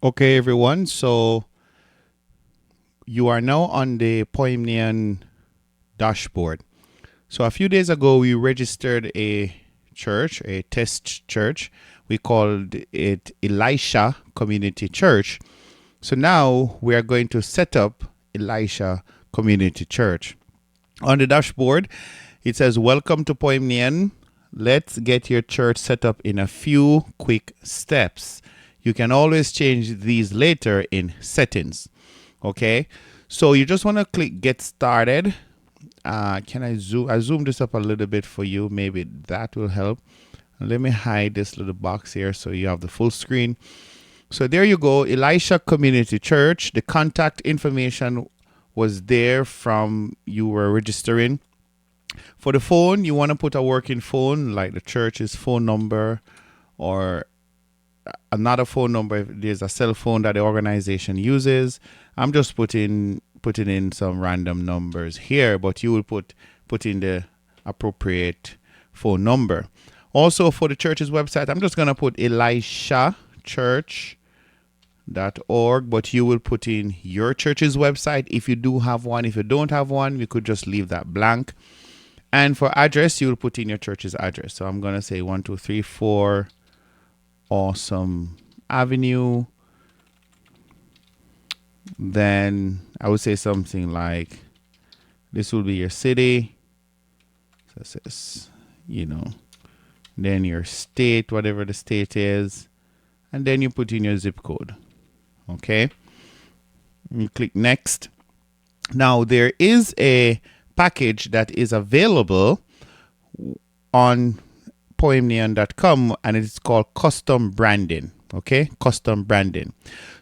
Okay, everyone. So you are now on the Poimnion dashboard. So a few days ago, we registered a church, a test church. We called it Elisha Community Church. So now we are going to set up Elisha Community Church. On the dashboard, it says, "Welcome to Poimnion. Let's get your church set up in a few quick steps." You can always change these later in settings. Okay, so you just want to click Get Started. Can I zoom? I zoom this up a little bit for you. Maybe that will help. Let me hide this little box here so you have the full screen. So there you go, Elisha Community Church. The contact information was there from you were registering. For the phone, you want to put a working phone like the church's phone number or another phone number if there's a cell phone that the organization uses. I'm just putting in some random numbers here, but you will put in the appropriate phone number. Also for the church's website, I'm just gonna put elishachurch.org, but you will put in your church's website if you do have one. If you don't have one, we could just leave that blank. And for address, you will put in your church's address. So I'm gonna say 1234 Awesome Avenue. Then I would say something like this will be your city. So it says, then your state, whatever the state is, and then you put in your zip code. Okay. You click next. Now there is a package that is available on poimnion.com and it's called custom branding. Okay, custom branding.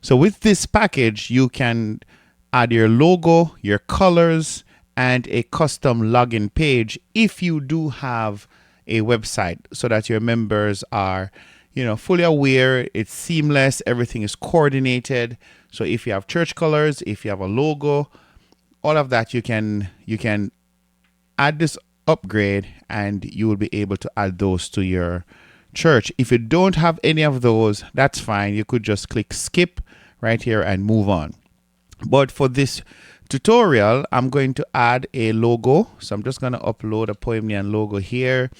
So with this package, you can add your logo, your colors, and a custom login page if you do have a website, so that your members are, fully aware. It's seamless. Everything is coordinated. So if you have church colors, if you have a logo, all of that, you can add this upgrade and you will be able to add those to your church. If you don't have any of those, that's fine. You could just click skip right here and move on. But for this tutorial, I'm going to add a logo. So I'm just going to upload a Poimnion logo here.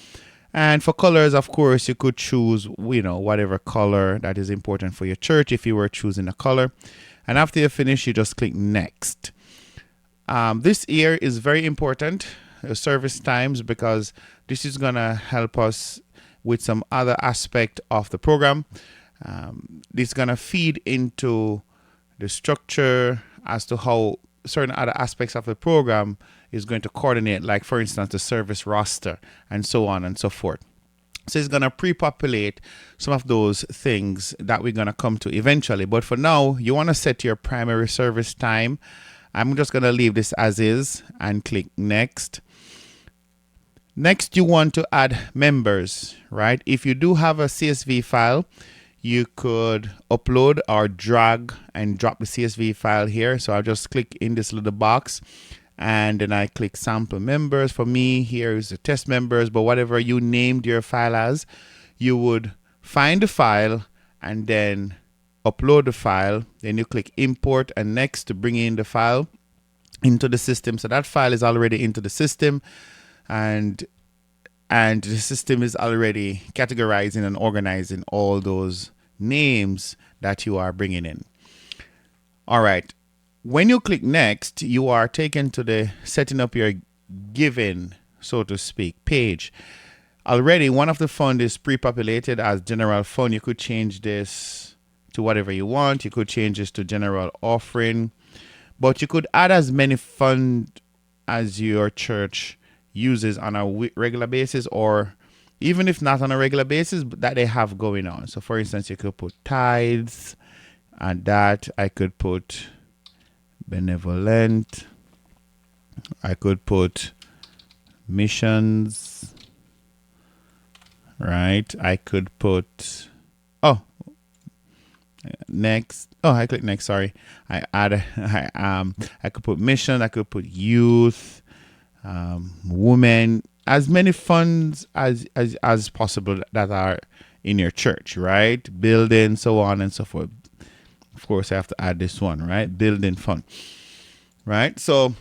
And for colors, of course, you could choose, whatever color that is important for your church if you were choosing a color. And after you finish, you just click next. This here is very important, service times, because this is going to help us with some other aspect of the program. This is going to feed into the structure as to how certain other aspects of the program is going to coordinate, like for instance the service roster and so on and so forth. So it's going to pre-populate some of those things that we're going to come to eventually. But for now, you want to set your primary service time. I'm just going to leave this as is and click next. Next, you want to add members, right? If you do have a CSV file, you could upload or drag and drop the CSV file here. So I'll just click in this little box and then I click sample members. For me, here is the test members, but whatever you named your file as, you would find the file and then upload the file. Then you click import and next to bring in the file into the system. So that file is already into the system, and the system is already categorizing and organizing all those names that you are bringing in. All right. When you click next, you are taken to the setting up your giving, so to speak, page. Already one of the fund is pre-populated as general fund. You could change this to whatever you want. You could change this to general offering, but you could add as many funds as your church uses on a regular basis, or even if not on a regular basis, but that they have going on. So for instance, you could put tithes and that. I could put benevolent. I could put missions, right? I could put, next. Oh, I click next. Sorry. I could put mission. I could put youth, women, as many funds as possible that are in your church, right? Building, so on and so forth. Of course, I have to add this one, right? Building fund, right? So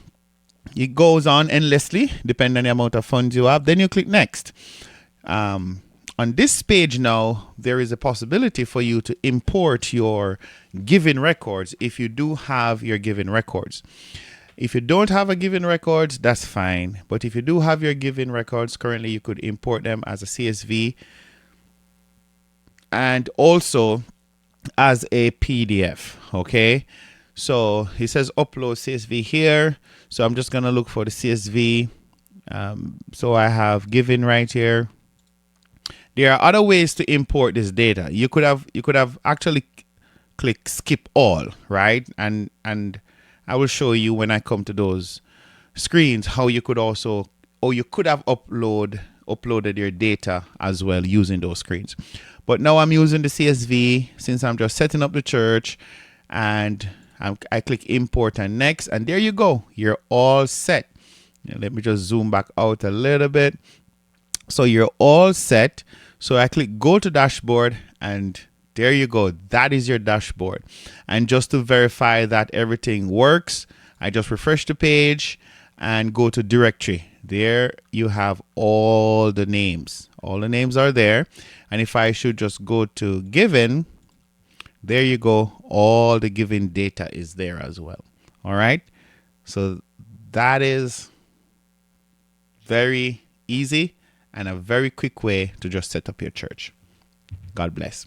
it goes on endlessly, depending on the amount of funds you have. Then you click next. On this page now, there is a possibility for you to import your giving records if you do have your giving records. If you don't have a giving records, that's fine. But if you do have your giving records, currently you could import them as a CSV and also as a PDF, okay? So he says upload CSV here. So I'm just gonna look for the CSV. So I have given right here. There are other ways to import this data. You could have actually click skip all, right? And I will show you when I come to those screens how you could also, or you could have uploaded your data as well using those screens. But now I'm using the CSV since I'm just setting up the church, and I click import and next, and there you go. You're all set. Now, let me just zoom back out a little bit. So you're all set. So I click go to dashboard, and there you go. That is your dashboard. And just to verify that everything works, I just refresh the page and go to directory. There you have all the names. All the names are there. And if I should just go to given, there you go. All the given data is there as well. All right. So that is very easy and a very quick way to just set up your church. God bless.